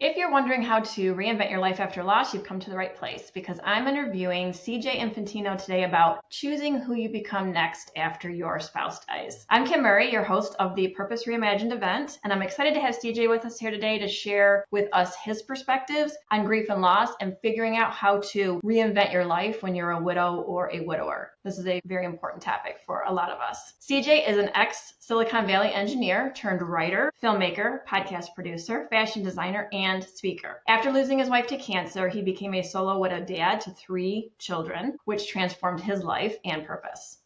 If you're wondering how to reinvent your life after loss, you've come to the right place because I'm interviewing CJ Infantino today about choosing who you become next after your spouse dies. I'm Kim Murray, your host of the Purpose Reimagined event, and I'm excited to have CJ with us here today to share with us his perspectives on grief and loss and figuring out how to reinvent your life when you're a widow or a widower. This is a very important topic for a lot of us. CJ is an ex-Silicon Valley engineer turned writer, filmmaker, podcast producer, fashion designer, and speaker. After losing his wife to cancer, he became a solo widowed dad to 3 children, which transformed his life and purpose.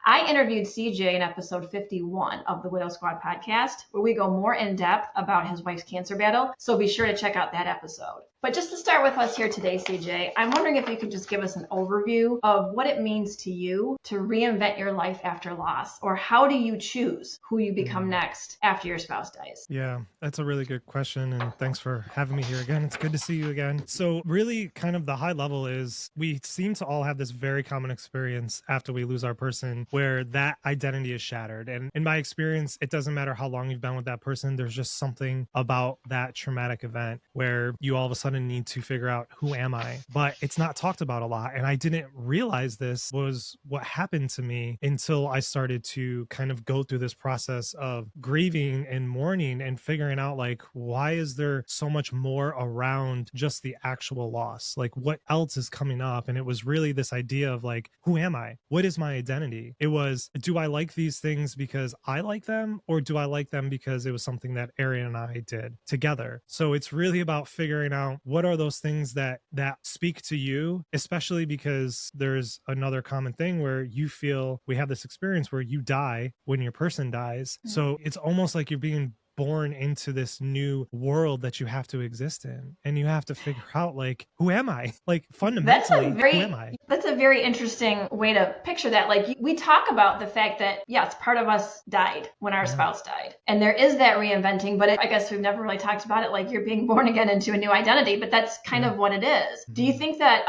I interviewed CJ in episode 51 of the Widow Squad podcast, where we go more in depth about his wife's cancer battle, so be sure to check out that episode. But just to start with us here today, CJ, I'm wondering if you could just give us an overview of what it means to you to reinvent your life after loss, or how do you choose who you become next after your spouse dies? Yeah, that's a really good question. And thanks for having me here again. It's good to see you again. So really kind of the high level is we seem to all have this very common experience after we lose our person where that identity is shattered. And in my experience, it doesn't matter how long you've been with that person. There's just something about that traumatic event where you all of a sudden need to figure out, who am I? But it's not talked about a lot. And I didn't realize this was what happened to me until I started to kind of go through this process of grieving and mourning and figuring out, like, why is there so much more around just the actual loss? Like, what else is coming up? And it was really this idea of, like, who am I? What is my identity? It was, do I like these things because I like them, or do I like them because it was something that Arian and I did together? So it's really about figuring out, what are those things that speak to you, especially because there's another common thing where you feel, we have this experience where you die when your person dies. Mm-hmm. So it's almost like you're being born into this new world that you have to exist in, and you have to figure out, like, who am I? Like, fundamentally, who am I? That's a very interesting way to picture that. Like, we talk about the fact that, yes, part of us died when our spouse died, and there is that reinventing, but I guess we've never really talked about it like you're being born again into a new identity, but that's kind of what it is. Mm-hmm. Do you think that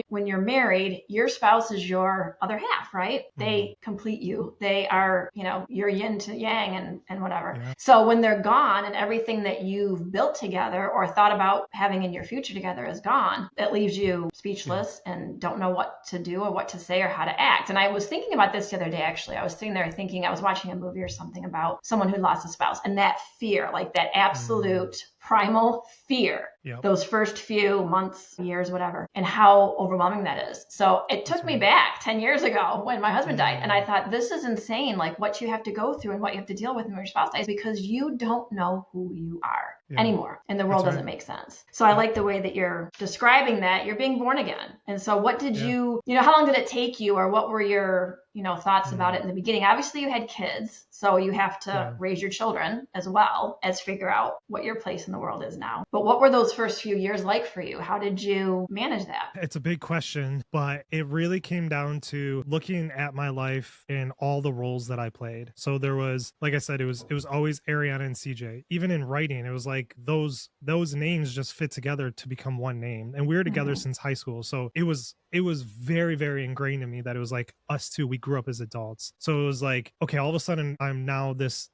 when you're married, your spouse is your other half, right? Mm-hmm. They complete you. They are, your yin to yang and whatever. Yeah. So when they're gone and everything that you've built together or thought about having in your future together is gone, it leaves you speechless and don't know what to do or what to say or how to act. And I was thinking about this the other day, actually. I was sitting there thinking, I was watching a movie or something about someone who lost a spouse, and that fear, like that absolute primal fear, those first few months, years, whatever, and how overwhelming that is. So it took me back 10 years ago when my husband died. And I thought, this is insane, like what you have to go through and what you have to deal with when your spouse dies, because you don't know who you are anymore. And the world doesn't make sense. So I like the way that you're describing that. You're being born again. And so what did you how long did it take you, or what were your thoughts about it in the beginning? Obviously you had kids, so you have to raise your children as well as figure out what your place in the world is now. But what were those first few years like for you? How did you manage that? It's a big question, but it really came down to looking at my life and all the roles that I played. So there was, like I said, it was always Ariana and CJ. Even in writing, it was like those names just fit together to become one name. And we were together since high school. So it was very, very ingrained in me that it was like us two, we grew up as adults. So it was like, okay, all of a sudden I'm now this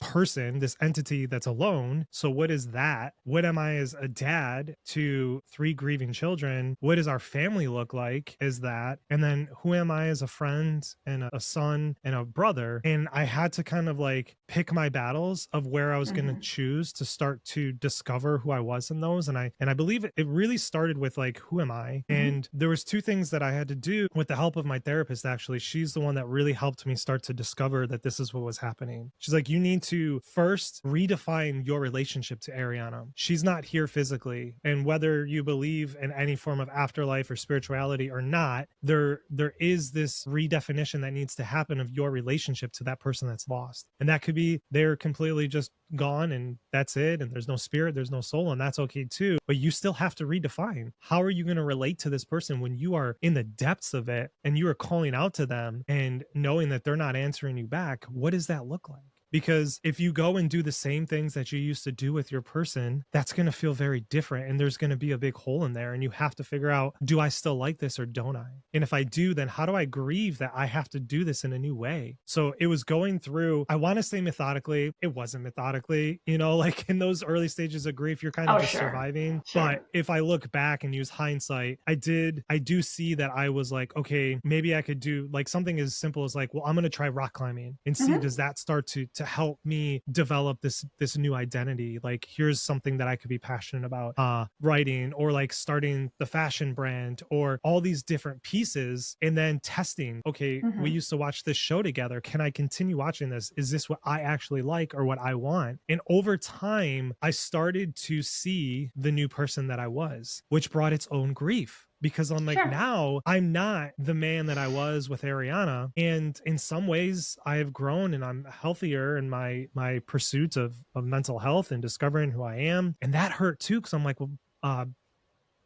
person, this entity that's alone. So what is that? What am I as a dad to 3 grieving children? What does our family look like as that? And then who am I as a friend and a son and a brother? And I had to kind of like pick my battles of where I was going to choose to start to discover who I was in those. And I believe it really started with, like, who am I? And there was 2 things that I had to do with the help of my therapist. Actually, she's the one that really helped me start to discover that this is what was happening. She's like, you need to first redefine your relationship to Ariana. She's not here physically. And whether you believe in any form of afterlife or spirituality or not, there is this redefinition that needs to happen of your relationship to that person that's lost. And that could be they're completely just gone and that's it. And there's no spirit, there's no soul, and that's okay too. But you still have to redefine, how are you going to relate to this person when you are in the depths of it and you are calling out to them and knowing that they're not answering you back? What does that look like? Because if you go and do the same things that you used to do with your person, that's going to feel very different. And there's going to be a big hole in there. And you have to figure out, do I still like this or don't I? And if I do, then how do I grieve that I have to do this in a new way? So it was going through, I want to say methodically, it wasn't methodically, like in those early stages of grief, you're kind of just surviving. Sure. But if I look back and use hindsight, I do see that I was like, okay, maybe I could do like something as simple as like, well, I'm going to try rock climbing and see, does that start to help me develop this new identity? Like, here's something that I could be passionate about, writing, or like starting the fashion brand, or all these different pieces, and then testing. Okay, we used to watch this show together. Can I continue watching this? Is this what I actually like or what I want? And over time, I started to see the new person that I was, which brought its own grief. Because I'm like, now I'm not the man that I was with Ariana. And in some ways I have grown and I'm healthier in my pursuits of mental health and discovering who I am. And that hurt too. Cause I'm like, well,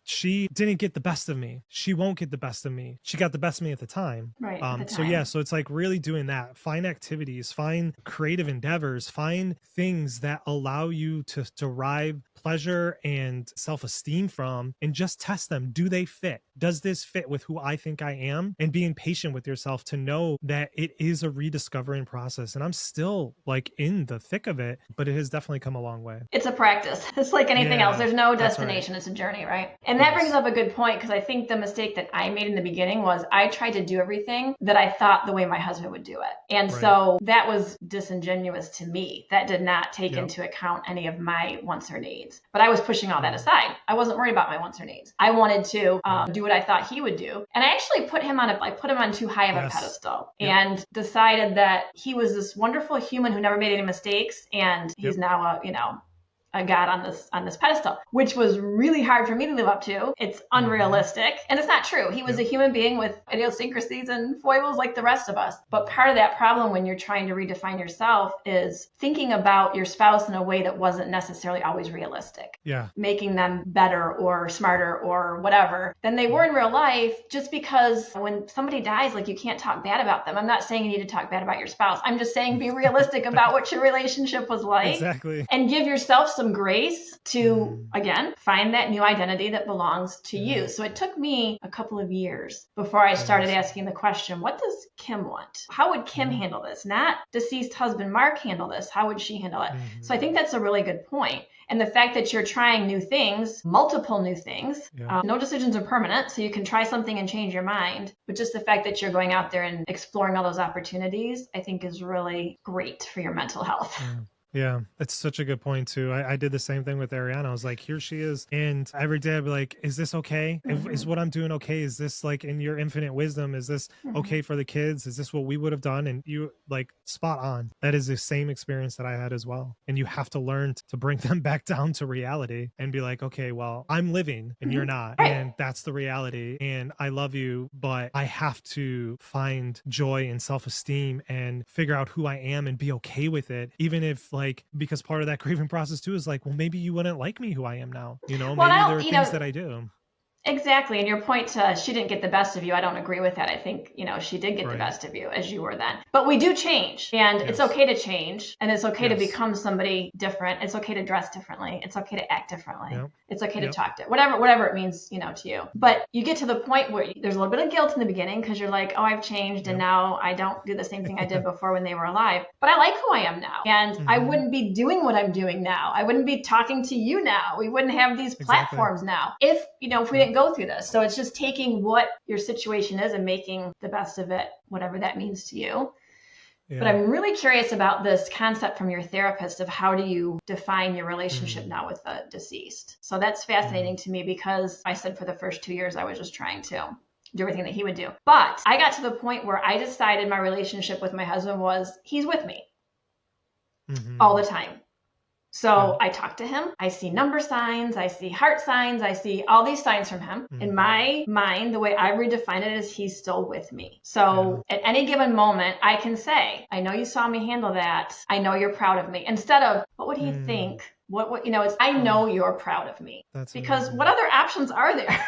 she didn't get the best of me. She won't get the best of me. She got the best of me at the time. Right. So it's like really doing that. Find activities, find creative endeavors, find things that allow you to derive pleasure and self-esteem from, and just test them. Do they fit? Does this fit with who I think I am? And being patient with yourself to know that it is a rediscovering process. And I'm still like in the thick of it, but it has definitely come a long way. It's a practice. It's like anything else. There's no destination. Right. It's a journey, right? And that brings up a good point, because I think the mistake that I made in the beginning was I tried to do everything that I thought the way my husband would do it. And so that was disingenuous to me. That did not take into account any of my wants or needs. But I was pushing all that aside. I wasn't worried about my wants or needs. I wanted to do what I thought he would do. And I actually put him on too high of a pedestal and decided that he was this wonderful human who never made any mistakes. And he's now a god on this pedestal, which was really hard for me to live up to. It's unrealistic. And it's not true. He was a human being with idiosyncrasies and foibles like the rest of us. But part of that problem when you're trying to redefine yourself is thinking about your spouse in a way that wasn't necessarily always realistic. Yeah. Making them better or smarter or whatever than they were in real life, just because when somebody dies, like, you can't talk bad about them. I'm not saying you need to talk bad about your spouse. I'm just saying be realistic about what your relationship was like. Exactly. And give yourself some grace to, again, find that new identity that belongs to you. So it took me a couple of years before I started asking the question, what does Kim want? How would Kim handle this? Not deceased husband Mark handle this. How would she handle it? So I think that's a really good point. And the fact that you're trying new things, multiple new things, no decisions are permanent. So you can try something and change your mind. But just the fact that you're going out there and exploring all those opportunities, I think is really great for your mental health. Yeah, that's such a good point too. I did the same thing with Ariana. I was like, here she is. And every day I'd be like, is this okay? Is what I'm doing okay? Is this like in your infinite wisdom? Is this okay for the kids? Is this what we would have done? And you like spot on. That is the same experience that I had as well. And you have to learn to bring them back down to reality and be like, okay, well, I'm living and you're not. And that's the reality. And I love you, but I have to find joy and self-esteem and figure out who I am and be okay with it. Even if because part of that grieving process too is like, well, maybe you wouldn't like me who I am now. Maybe there are things that I do. Exactly. And your point to she didn't get the best of you, I don't agree with that. I think, she did get the best of you as you were then. But we do change, and it's okay to change, and it's okay to become somebody different. It's okay to dress differently. It's okay to act differently. It's okay to talk to whatever it means, to you. But you get to the point where there's a little bit of guilt in the beginning because you're like, oh, I've changed and now I don't do the same thing I did before when they were alive. But I like who I am now. And I wouldn't be doing what I'm doing now. I wouldn't be talking to you now. We wouldn't have these platforms now if we didn't go through this. So it's just taking what your situation is and making the best of it, whatever that means to you. But I'm really curious about this concept from your therapist of how do you define your relationship now with the deceased. So that's fascinating to me, because I said for the first 2 years, I was just trying to do everything that he would do. But I got to the point where I decided my relationship with my husband was he's with me all the time. So I talk to him, I see number signs, I see heart signs, I see all these signs from him. In my mind, the way I redefine it is he's still with me. So at any given moment, I can say, I know you saw me handle that. I know you're proud of me. Instead of, what would he think? It's, I know you're proud of me. That's because amazing. What other options are there?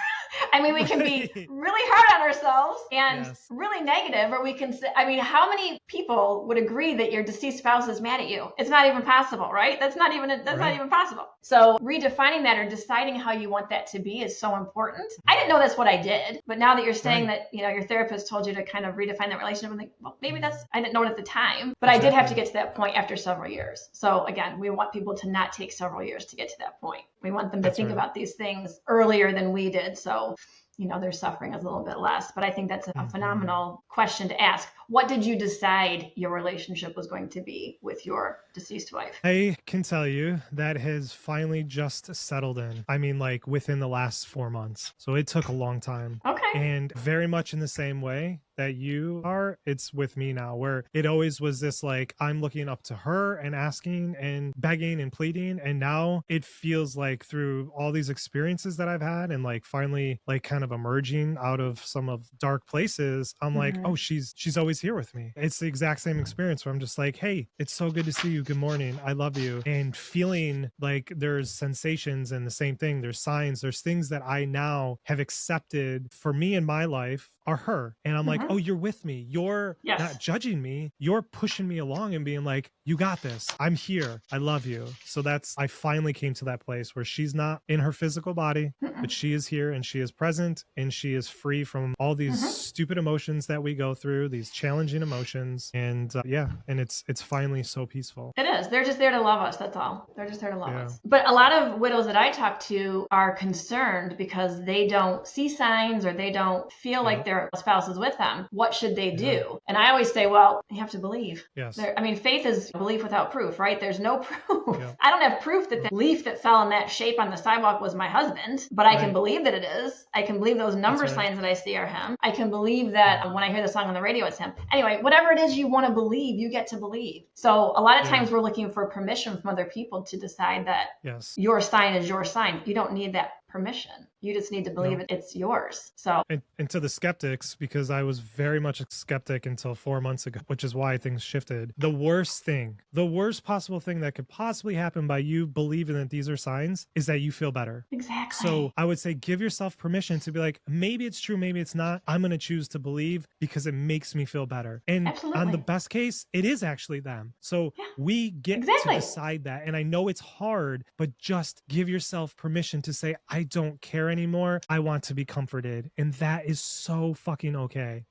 I mean, we can be really hard on ourselves and Yes. really negative, or we can say, I mean, how many people would agree that your deceased spouse is mad at you? It's not even possible, right? That's not even possible. So redefining that or deciding how you want that to be is so important. I didn't know that's what I did, but now that you're saying that, you know, your therapist told you to kind of redefine that relationship, I'm like, well, maybe I didn't know it at the time, but I did have to get to that point after several years. So again, we want people to not take several years to get to that point. We want them to think about these things earlier than we did. So, you know, their suffering is a little bit less. But I think that's a phenomenal question to ask. What did you decide your relationship was going to be with your deceased wife? I can tell you that has finally just settled in. I mean, like within the last 4 months. So it took a long time. Okay. And very much in the same way that you are, it's with me now, where it always was this like, I'm looking up to her and asking and begging and pleading. And now it feels like through all these experiences that I've had and like finally like kind of emerging out of some of dark places, I'm like, oh, she's always here with me. It's the exact same experience where I'm just like, hey, it's so good to see you. Good morning. I love you. And feeling like there's sensations and the same thing. There's signs, there's things that I now have accepted for me in my life are her. And I'm like, oh, you're with me. You're not judging me. You're pushing me along and being like, you got this. I'm here. I love you. So I finally came to that place where she's not in her physical body, but she is here and she is present and she is free from all these stupid emotions that we go through, these challenging emotions. And and it's finally so peaceful. It is. They're just there to love us. That's all. They're just there to love us. But a lot of widows that I talk to are concerned because they don't see signs or they don't feel like their spouse is with them. What should they do? And I always say, well, you have to believe. Yes. I mean, faith is belief without proof, right? There's no proof. I don't have proof that the leaf that fell in that shape on the sidewalk was my husband, but I can believe that it is. I can believe those number signs that I see are him. I can believe that when I hear the song on the radio, it's him. Anyway, whatever it is you want to believe, you get to believe. So a lot of times we're looking for permission from other people to decide that your sign is your sign. You don't need that permission. You just need to believe it's yours. So and to the skeptics, because I was very much a skeptic until 4 months ago, which is why things shifted. The worst possible thing that could possibly happen by you believing that these are signs is that you feel better. Exactly. So I would say give yourself permission to be like, maybe it's true, maybe it's not. I'm going to choose to believe because it makes me feel better. And on the best case, it is actually them. So we get to decide that. And I know it's hard, but just give yourself permission to say, I don't care anymore. I want to be comforted. And that is so fucking okay.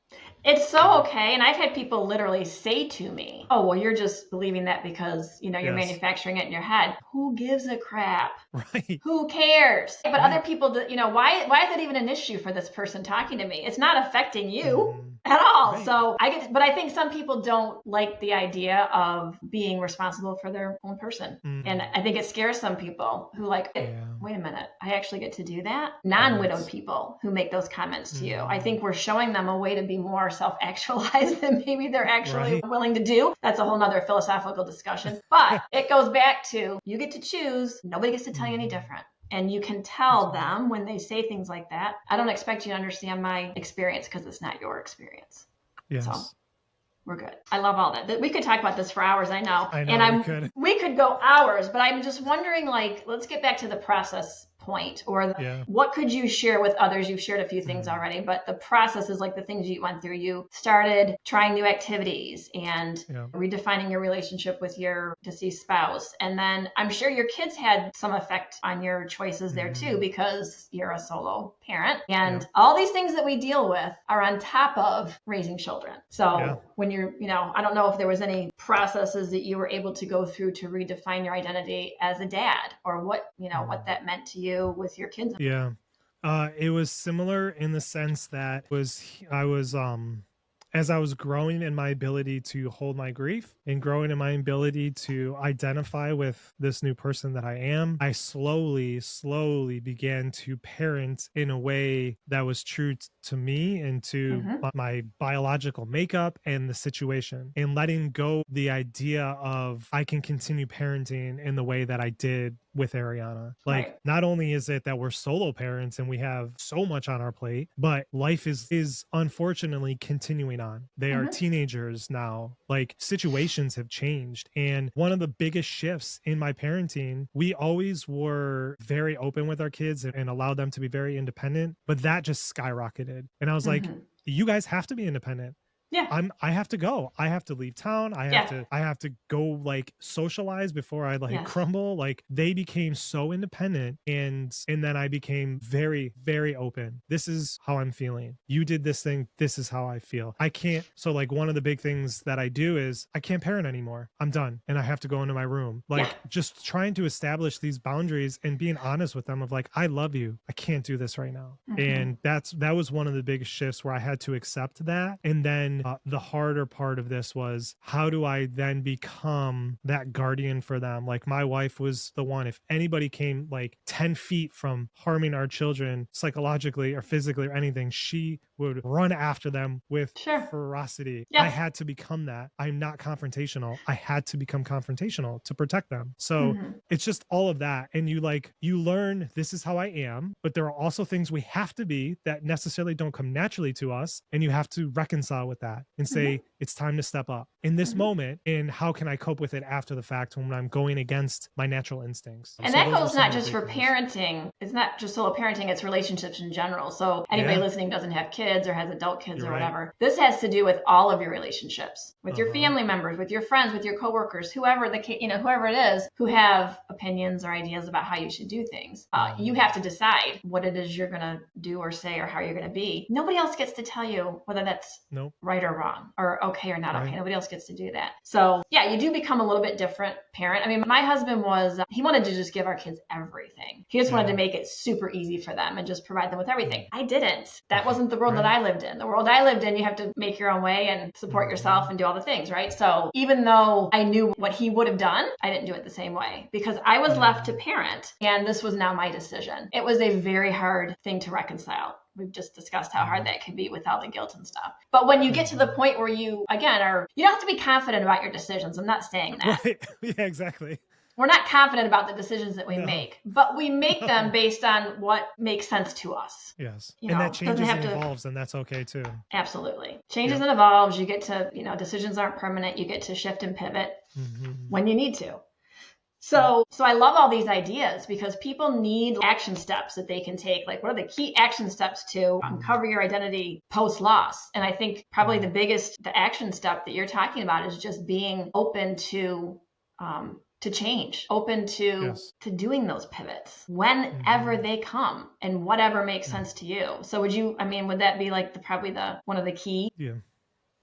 It's so okay. And I've had people literally say to me, oh, well, you're just believing that because, you know, you're manufacturing it in your head. Who gives a crap? Right. Who cares? But other people, you know, why is it even an issue for this person talking to me? It's not affecting you at all. Right. So but I think some people don't like the idea of being responsible for their own person. And I think it scares some people who like, wait a minute, I actually get to do that? Non-widowed people who make those comments to you. I think we're showing them a way to be more self-actualized than maybe they're actually willing to do. That's a whole nother philosophical discussion. But it goes back to, you get to choose. Nobody gets to tell you any different. And you can tell them when they say things like that, I don't expect you to understand my experience because it's not your experience. Yes. So we're good. I love all that. We could talk about this for hours, I know. And we could go hours, but I'm just wondering, like, let's get back to the process point, or what could you share with others? You've shared a few things already, but the process is like the things you went through. You started trying new activities and redefining your relationship with your deceased spouse. And then I'm sure your kids had some effect on your choices there too, because you're a solo parent. And all these things that we deal with are on top of raising children. So when you're, you know, I don't know if there was any processes that you were able to go through to redefine your identity as a dad, or what, you know, what that meant to you with your kids. It was similar in the sense that as I was growing in my ability to hold my grief and growing in my ability to identify with this new person that I am, I slowly began to parent in a way that was true to me and to my biological makeup and the situation, and letting go the idea of I can continue parenting in the way that I did with Ariana. Like, Right. not only is it that we're solo parents and we have so much on our plate, but life is unfortunately continuing on. They are Mm-hmm. teenagers now. Like, situations have changed. And one of the biggest shifts in my parenting, we always were very open with our kids and allowed them to be very independent, but that just skyrocketed. And I was like, Mm-hmm. you guys have to be independent. Yeah. I have to go. I have to leave town. Yeah. I have to go like socialize before I like Yes. crumble. Like, they became so independent, and then I became very, very open. This is how I'm feeling. You did this thing. This is how I feel. I can't. So like, one of the big things that I do is I can't parent anymore. I'm done. And I have to go into my room. Yeah. Like, just trying to establish these boundaries and being honest with them of like, I love you. I can't do this right now. Mm-hmm. And that was one of the biggest shifts where I had to accept that. And then the harder part of this was, how do I then become that guardian for them? Like, my wife was the one, if anybody came like 10 feet from harming our children psychologically or physically or anything, she would run after them with Sure. ferocity. Yes. I had to become that. I'm not confrontational. I had to become confrontational to protect them. So Mm-hmm. it's just all of that. And you learn, this is how I am, but there are also things we have to be that necessarily don't come naturally to us. And you have to reconcile with that and say, it's time to step up in this moment. And how can I cope with it after the fact when I'm going against my natural instincts? And So that those were goes some not of the just big for things. parenting. It's not just solo parenting, it's relationships in general. So anybody Yeah. listening doesn't have kids or has adult kids You're or right. whatever. This has to do with all of your relationships, with your Uh-huh. family members, with your friends, with your coworkers, whoever whoever it is who have opinions or ideas about how you should do things. You have to decide what it is you're going to do or say or how you're going to be. Nobody else gets to tell you whether that's Nope. right or wrong or okay or not Right. okay. Nobody else gets to do that. So yeah, you do become a little bit different parent. I mean, my husband was, he wanted to just give our kids everything. He just wanted to Yeah. make it super easy for them and just provide them with everything. I didn't. That wasn't the world that Right. I lived in. The world I lived in, you have to make your own way and support yourself and do all the things, right? So even though I knew what he would have done, I didn't do it the same way because I was left to parent and this was now my decision. It was a very hard thing to reconcile. We've just discussed how hard that can be with all the guilt and stuff. But when you get to the point where you, again, you don't have to be confident about your decisions. I'm not saying that. Right. Yeah, exactly. We're not confident about the decisions that we make, but we make them based on what makes sense to us. Yes. You And know, that changes doesn't and have to- evolves, and that's okay too. Absolutely. Changes and evolves. You get to, decisions aren't permanent. You get to shift and pivot when you need to. So I love all these ideas because people need action steps that they can take. Like, what are the key action steps to uncover your identity post-loss? And I think probably the action step that you're talking about is just being open to change, open to doing those pivots whenever they come and whatever makes sense to you. So would that be like probably one of the key?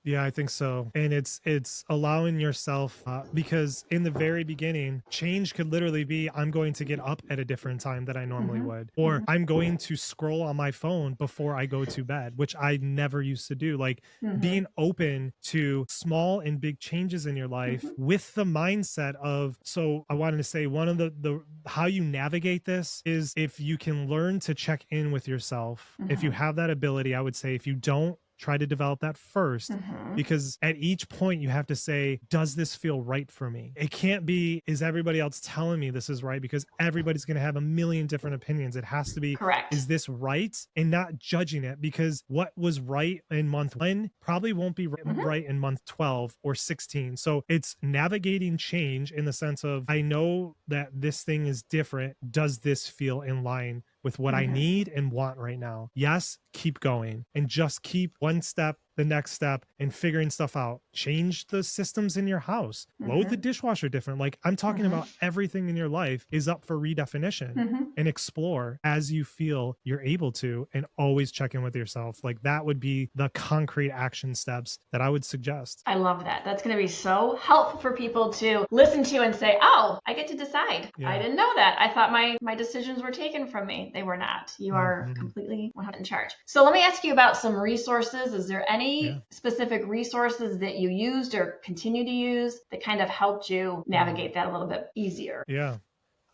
Yeah, I think so. And it's allowing yourself, because in the very beginning, change could literally be, I'm going to get up at a different time than I normally would, or I'm going to scroll on my phone before I go to bed, which I never used to do. Like, being open to small and big changes in your life with the mindset of, so I wanted to say one of the how you navigate this is if you can learn to check in with yourself. If you have that ability, I would say if you don't, try to develop that first, because at each point you have to say, does this feel right for me? It can't be, is everybody else telling me this is right? Because everybody's going to have a million different opinions. It has to be, correct. Is this right? And not judging it, because what was right in month 1 probably won't be right in month 12 or 16. So it's navigating change in the sense of, I know that this thing is different. Does this feel in line with what I need and want right now? Yes, keep going and just keep one step, the next step, and figuring stuff out. Change the systems in your house. Load the dishwasher different. Like, I'm talking about everything in your life is up for redefinition, and explore as you feel you're able to, and always check in with yourself. Like, that would be the concrete action steps that I would suggest. I love that. That's going to be so helpful for people to listen to and say, oh, I get to decide. I didn't know that. I thought my decisions were taken from me. They were not. You are completely 100% in charge. So let me ask you about some resources. Is there any specific resources that you used or continue to use that kind of helped you navigate that a little bit easier? Yeah.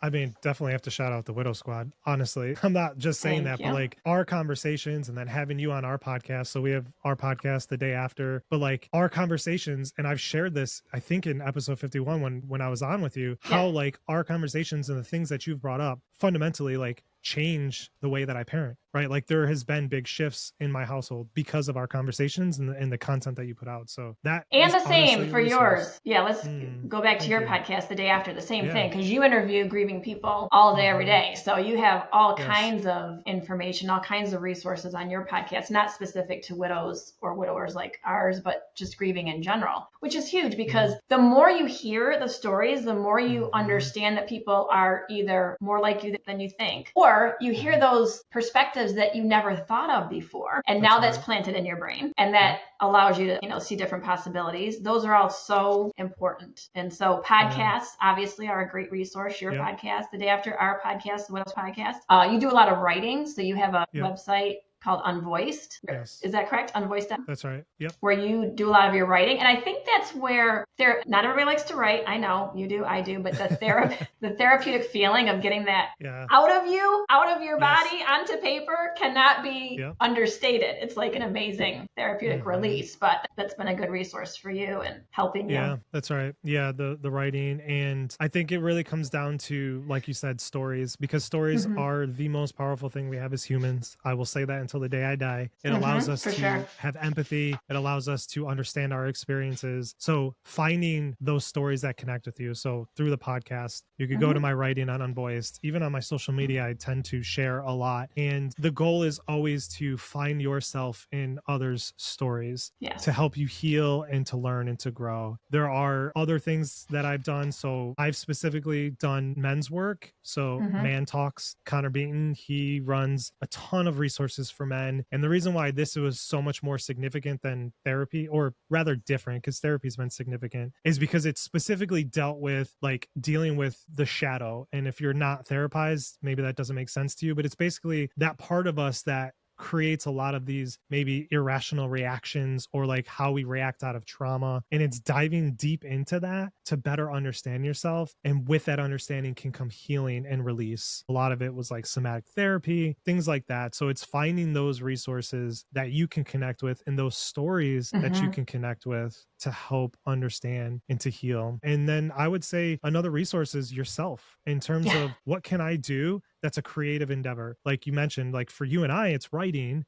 I mean, definitely have to shout out the Widow Squad. Honestly, I'm not just saying Thank that, but you. like our conversations and then having you on our podcast. So we have our podcast the day after, but like our conversations, and I've shared this, I think in episode 51 when I was on with you, Yeah. how like our conversations and the things that you've brought up fundamentally like change the way that I parent, right? Like there has been big shifts in my household because of our conversations and the content that you put out. So that And is the same honestly a for resource. yours. Yeah, let's go back to Thank your you. podcast the day after, the same Yeah. thing, because you interview grieving people all day, every day. So you have all Yes. kinds of information, all kinds of resources on your podcast, not specific to widows or widowers like ours, but just grieving in general, which is huge because the more you hear the stories, the more you understand that people are either more like you than you think, or you hear those perspectives that you never thought of before. And now that's planted in your brain, and that allows you to, see different possibilities. Those are all so important. And so podcasts obviously are a great resource. Your podcast, the day after our podcast, the Widows podcast. You do a lot of writing. So you have a website called Unvoiced. Yes. Is that correct? Unvoiced. That's right. Yep. Where you do a lot of your writing. And I think that's where not everybody likes to write. I know you do, I do, but the therapeutic feeling of getting that out of you, out of your body onto paper cannot be understated. It's like an amazing therapeutic release, but that's been a good resource for you and helping you. Yeah, that's right. Yeah, the writing. And I think it really comes down to, like you said, stories, because stories are the most powerful thing we have as humans. I will say that until the day I die. It allows us to have empathy. It allows us to understand our experiences. So finding those stories that connect with you. So through the podcast, you could go to my writing on Unvoiced. Even on my social media, I tend to share a lot. And the goal is always to find yourself in others' stories to help you heal and to learn and to grow. There are other things that I've done. So I've specifically done men's work. So Man Talks, Connor Beaton, he runs a ton of resources for men. And the reason why this was so much more significant than therapy, or rather different, because therapy's been significant, is because it specifically dealt with like dealing with the shadow. And if you're not therapized, maybe that doesn't make sense to you, but it's basically that part of us that creates a lot of these maybe irrational reactions, or like how we react out of trauma. And it's diving deep into that to better understand yourself. And with that understanding can come healing and release. A lot of it was like somatic therapy, things like that. So it's finding those resources that you can connect with and those stories that you can connect with to help understand and to heal. And then I would say another resource is yourself, in terms of what can I do that's a creative endeavor. Like you mentioned, like for you and I, it's writing,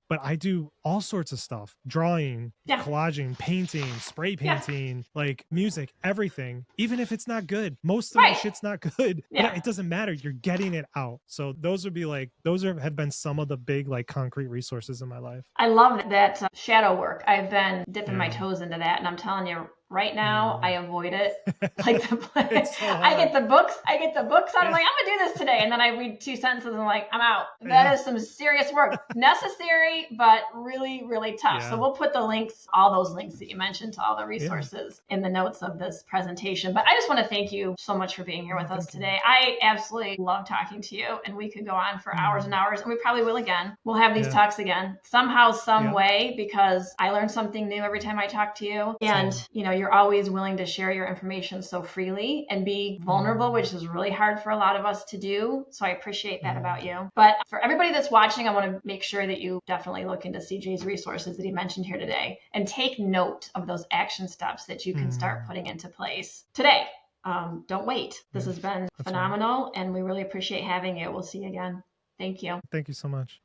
but I do all sorts of stuff: drawing, collaging, painting, spray painting, like music, everything. Even if it's not good, most of my shit's not good, but it doesn't matter. You're getting it out. So those would be like, have been some of the big like concrete resources in my life. I love that shadow work. I've been dipping my toes into that, and I'm telling you, right now I avoid it like the I get the books out. I'm like, I'm gonna do this today, and then I read 2 sentences and I'm like, I'm out. That is some serious work. Necessary, but really, really tough. So we'll put the links, all those links that you mentioned, to all the resources in the notes of this presentation. But I just want to thank you so much for being here with us today. I absolutely love talking to you, and we could go on for hours and hours, and we probably will again. We'll have these talks again somehow, some way, because I learn something new every time I talk to you. And you're always willing to share your information so freely and be vulnerable, which is really hard for a lot of us to do. So I appreciate that about you. But for everybody that's watching, I want to make sure that you definitely look into CJ's resources that he mentioned here today and take note of those action steps that you can start putting into place today. Don't wait. This has been phenomenal, and we really appreciate having you. We'll see you again. Thank you. Thank you so much.